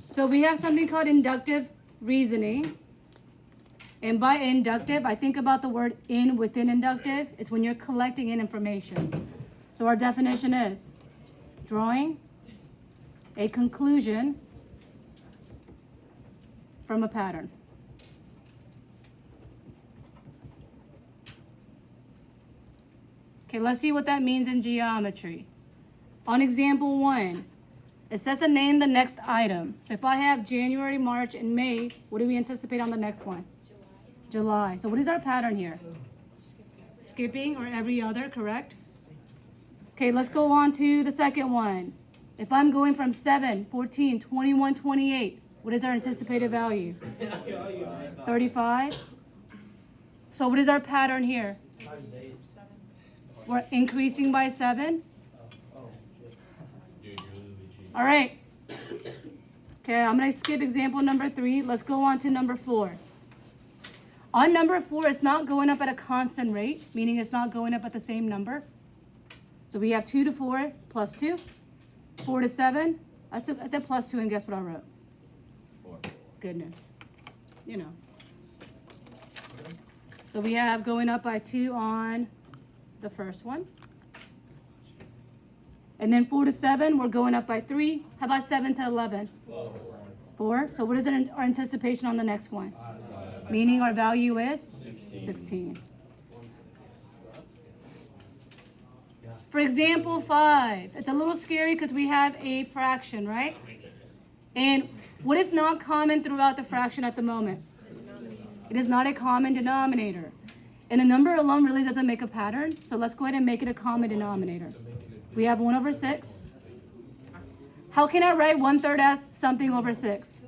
So we have something called inductive reasoning. And by inductive, I think about the word in within inductive. It's when you're collecting in information. So our definition is drawing a conclusion from a pattern. Okay, let's see what that means in geometry. On example 1, it says to name the next item. So if I have January, March, and May, what do we anticipate on the next one? July. So what is our pattern here? Skipping or every other, correct? Okay, let's go on to the second one. If I'm going from 7, 14, 21, 28, what is our anticipated value? 35. So what is our pattern here? We're increasing by 7. All right. Okay, I'm going to skip example number 3. Let's go on to number 4. On number 4, it's not going up at a constant rate, meaning it's not going up at the same number. So we have 2 to 4 plus 2, 4 to 7. I said plus 2, and guess what I wrote? 4. Goodness. You know. So we have going up by 2 on the first one. And then 4 to 7, we're going up by 3. How about 7 to 11? 4. So what is our anticipation on the next one? Meaning our value is 16. For example 5, it's a little scary because we have a fraction, right? And what is not common throughout the fraction at the moment? It is not a common denominator. And the number alone really doesn't make a pattern, so let's go ahead and make it a common denominator. We have 1 over 6. How can I write 1/3 as something over 6?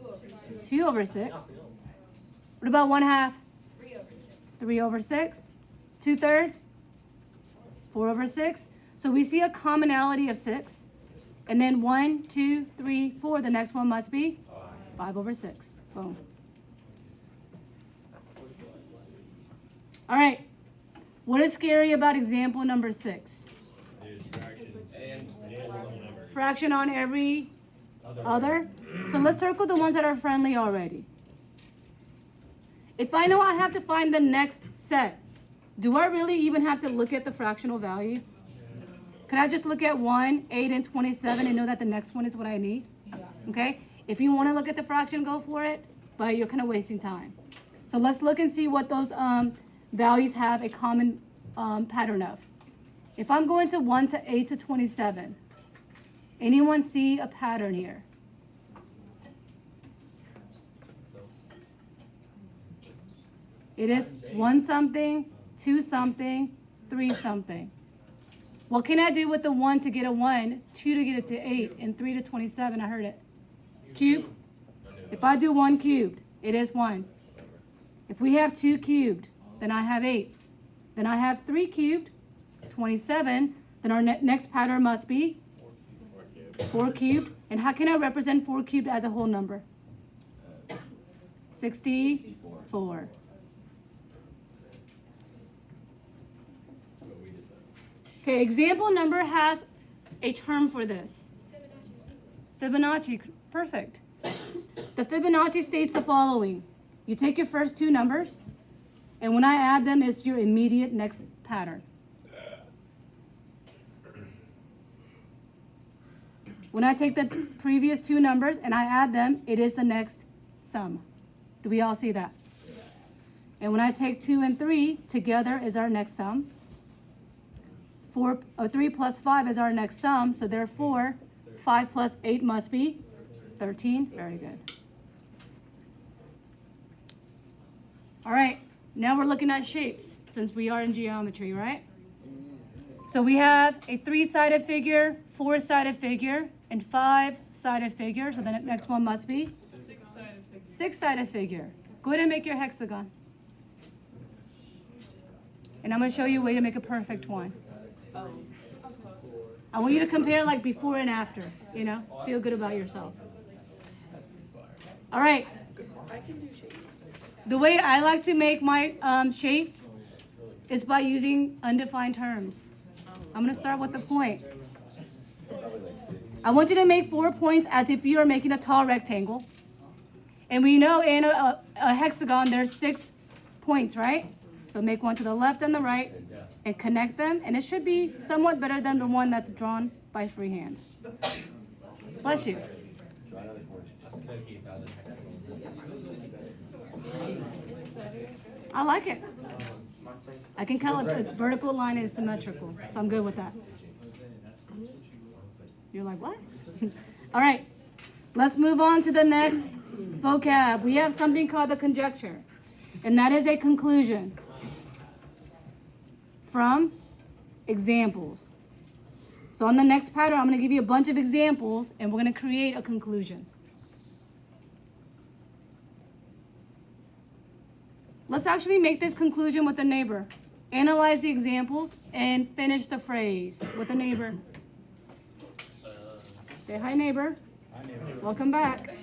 2 over 6. What about 1/2? 3 over 6. 2/3? 4 over 6. So we see a commonality of 6. And then 1, 2, 3, 4. The next one must be 5 over 6. Boom. All right. What is scary about example number 6? Fraction on every other. So let's circle the ones that are friendly already. If I know I have to find the next set, do I really even have to look at the fractional value? Could I just look at 1, 8, and 27 and know that the next one is what I need? Okay? If you want to look at the fraction, go for it, but you're kind of wasting time. So let's look and see what those values have a common pattern of. If I'm going to 1 to 8 to 27, anyone see a pattern here? It is 1 something, 2 something, 3 something. What can I do with the 1 to get a 1, 2 to get it to 8, and 3 to 27? I heard it. Cube? If I do 1 cubed, it is 1. If we have 2 cubed, then I have 8. Then I have 3 cubed, 27. Then our next pattern must be 4 cubed. And how can I represent 4 cubed as a whole number? 64. Okay, example number has a term for this. Fibonacci, perfect. The Fibonacci states the following. You take your first 2 numbers, and when I add them, it's your immediate next pattern. When I take the previous 2 numbers and I add them, it is the next sum. Do we all see that? And when I take 2 and 3, together is our next sum. 3 plus 5 is our next sum, so therefore 5 plus 8 must be 13. Very good. All right, now we're looking at shapes since we are in geometry, right? So we have a 3-sided figure, 4-sided figure, and 5-sided figure. So the next one must be 6-sided figure. Go ahead and make your hexagon. And I'm going to show you a way to make a perfect one. I want you to compare like before and after, you know, feel good about yourself. All right. The way I like to make my shapes is by using undefined terms. I'm going to start with the point. I want you to make 4 points as if you are making a tall rectangle. And we know in a hexagon there's 6 points, right? So make one to the left and the right and connect them. And it should be somewhat better than the one that's drawn by freehand. Bless you. I like it. I can count a vertical line is symmetrical, so I'm good with that. You're like, what? All right, let's move on to the next vocab. We have something called the conjecture, and that is a conclusion from examples. So on the next pattern, I'm going to give you a bunch of examples, and we're going to create a conclusion. Let's actually make this conclusion with a neighbor. Analyze the examples and finish the phrase with a neighbor. Say hi, neighbor. Hi, neighbor. Welcome back.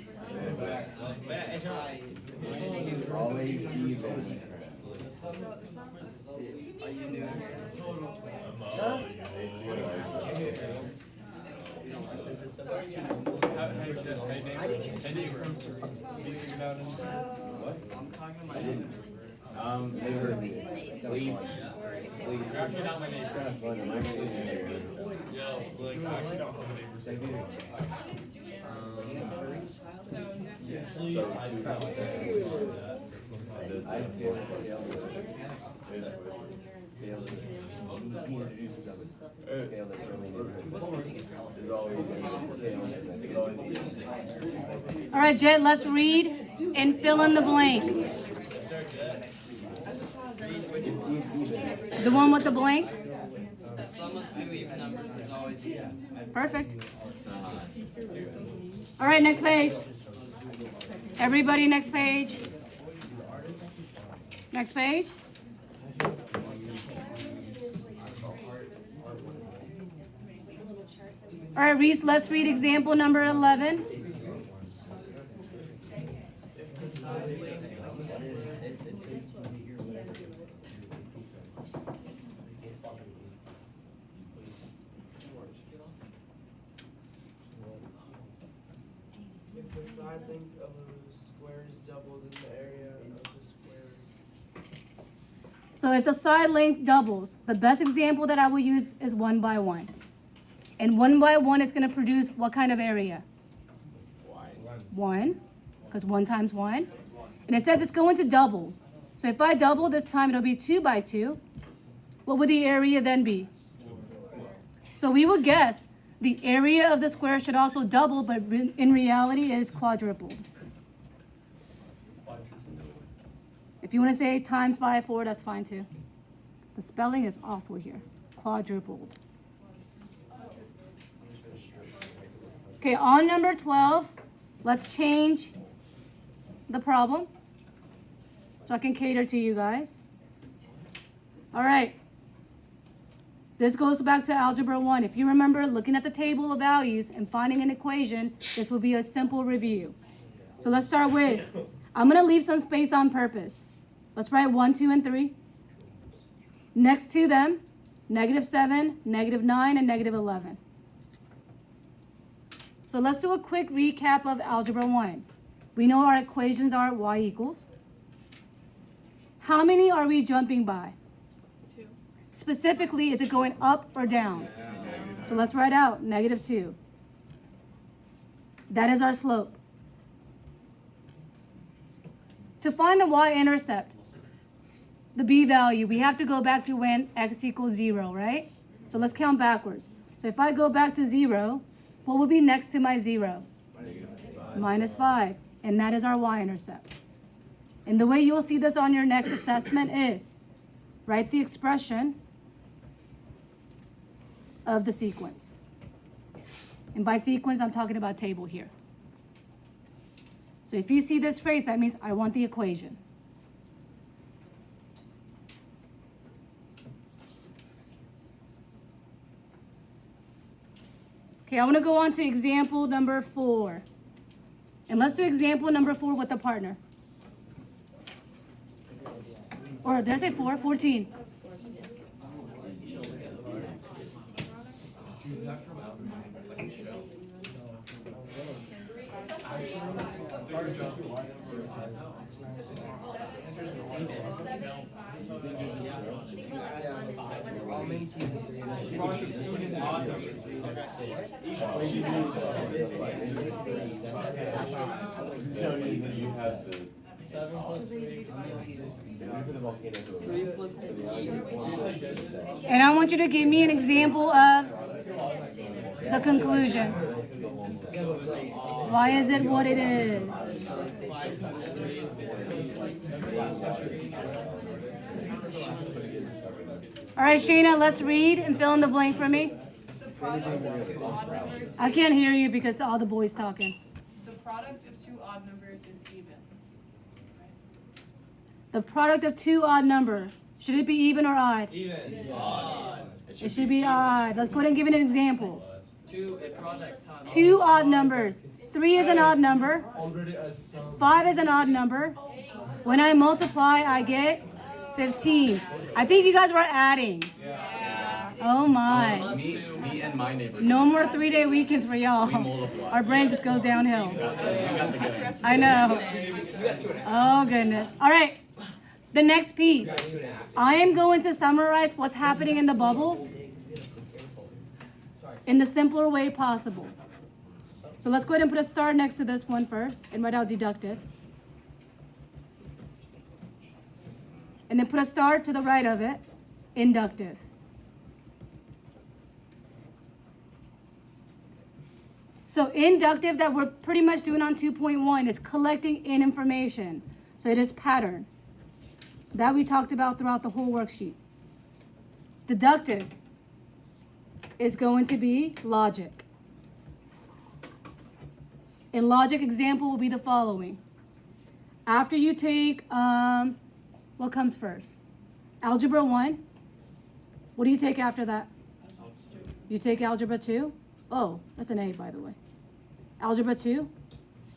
All right, Jet, let's read and fill in the blank. The one with the blank? The sum of two even numbers is always even. Perfect. All right, next page. Everybody, next page. Next page. All right, Reese, let's read example number 11. If the side length of a square is double than the area of the square. So if the side length doubles, the best example that I will use is 1 by 1. And 1 by 1 is going to produce what kind of area? 1, because 1 times 1. And it says it's going to double. So if I double this time, it'll be 2 by 2. What would the area then be? So we will guess the area of the square should also double, but in reality it is quadrupled. If you want to say times by 4, that's fine too. The spelling is awful here. Quadrupled. Okay, on number 12, let's change the problem so I can cater to you guys. All right. This goes back to Algebra 1. If you remember looking at the table of values and finding an equation, this will be a simple review. So let's start with, I'm going to leave some space on purpose. Let's write 1, 2, and 3. Next to them, -7, -9, and -11. So let's do a quick recap of Algebra 1. We know our equations are y equals. How many are we jumping by? 2. Specifically, is it going up or down? So let's write out -2. That is our slope. To find the y-intercept, the b value, we have to go back to when x equals 0, right? So let's count backwards. So if I go back to 0, what will be next to my 0? -5. And that is our y-intercept. And the way you'll see this on your next assessment is write the expression of the sequence. And by sequence, I'm talking about table here. So if you see this phrase, that means I want the equation. Okay, I want to go on to example number 4. And let's do example number 4 with a partner. Or did I say 4? 14. You have the 7 plus 3. 3 plus 3. And I want you to give me an example of the conclusion. Why is it what it is? All right, Shayna, let's read and fill in the blank for me. I can't hear you because all the boys talking. The product of two odd numbers is even. The product of two odd numbers. Should it be even or odd? Even. It should be odd. Let's go ahead and give it an example. A product times. Two odd numbers. 3 is an odd number. 5 is an odd number. When I multiply, I get 15. I think you guys were adding. Oh my. Me and my neighbor. No more 3-day weekends for y'all. Our brain just goes downhill. I know. Oh goodness. All right. The next piece. I am going to summarize what's happening in the bubble in the simpler way possible. So let's go ahead and put a star next to this one first and write out deductive. And then put a star to the right of it, inductive. So inductive that we're pretty much doing on 2.1 is collecting in information. So it is pattern. That we talked about throughout the whole worksheet. Deductive is going to be logic. And logic example will be the following. After you take, what comes first? Algebra 1. What do you take after that? You take algebra 2. Oh, that's an A, by the way. Algebra 2.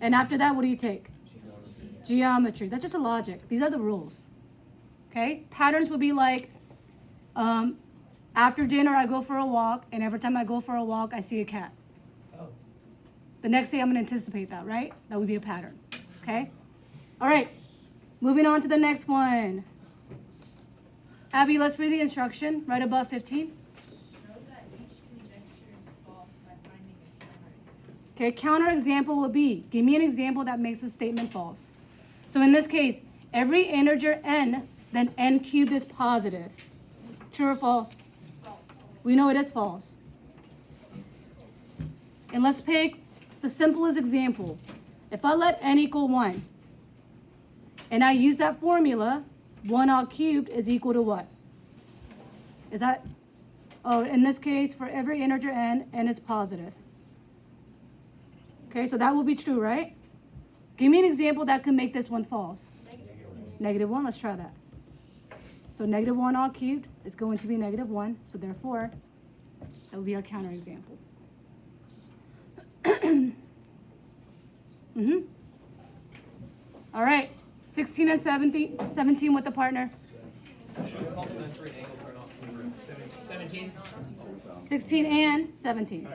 And after that, what do you take? Geometry. That's just a logic. These are the rules. Okay? Patterns would be like, after dinner, I go for a walk, and every time I go for a walk, I see a cat. The next day, I'm going to anticipate that, right? That would be a pattern. Okay? All right. Moving on to the next one. Abby, let's read the instruction right above 15. Okay, counter example would be, give me an example that makes a statement false. So in this case, every integer n, then n cubed is positive. True or false? False. We know it is false. And let's pick the simplest example. If I let n equal 1, and I use that formula, 1 all cubed is equal to what? Is that, oh, in this case, for every integer n is positive. Okay, so that will be true, right? Give me an example that could make this one false. Negative 1, let's try that. So negative 1 all cubed is going to be negative 1, so therefore, that will be our counter example. All right, 16 and 17 with the partner. 17. 16 and 17.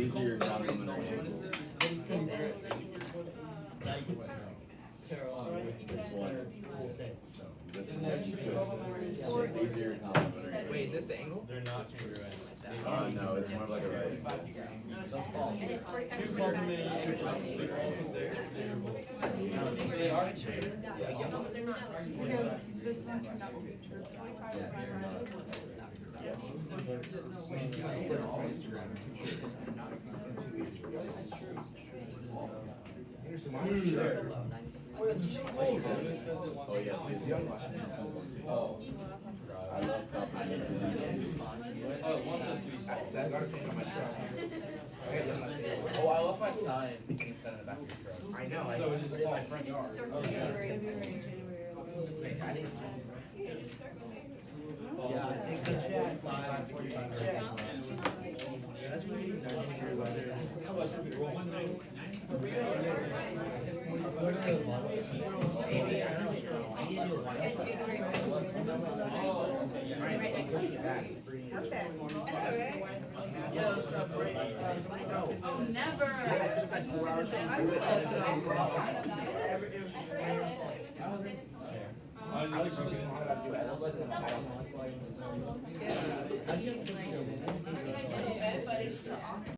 These are your complementary angles. This one. This one. These are your complementary angles. Wait, is this the angle? They're not true. No, it's more of like a right. They are true. This one turned out to be true. 25 Oh, yes, he's young. Oh. I love Oh, I left my sign inside of the back of your truck. I know. I put it in my front yard. I think it's Yeah, I think it's 5, 45. Yeah, it's not great. Oh, never. I was just thinking about you. I love it. I don't know. I mean, I did it, but it's still awkward.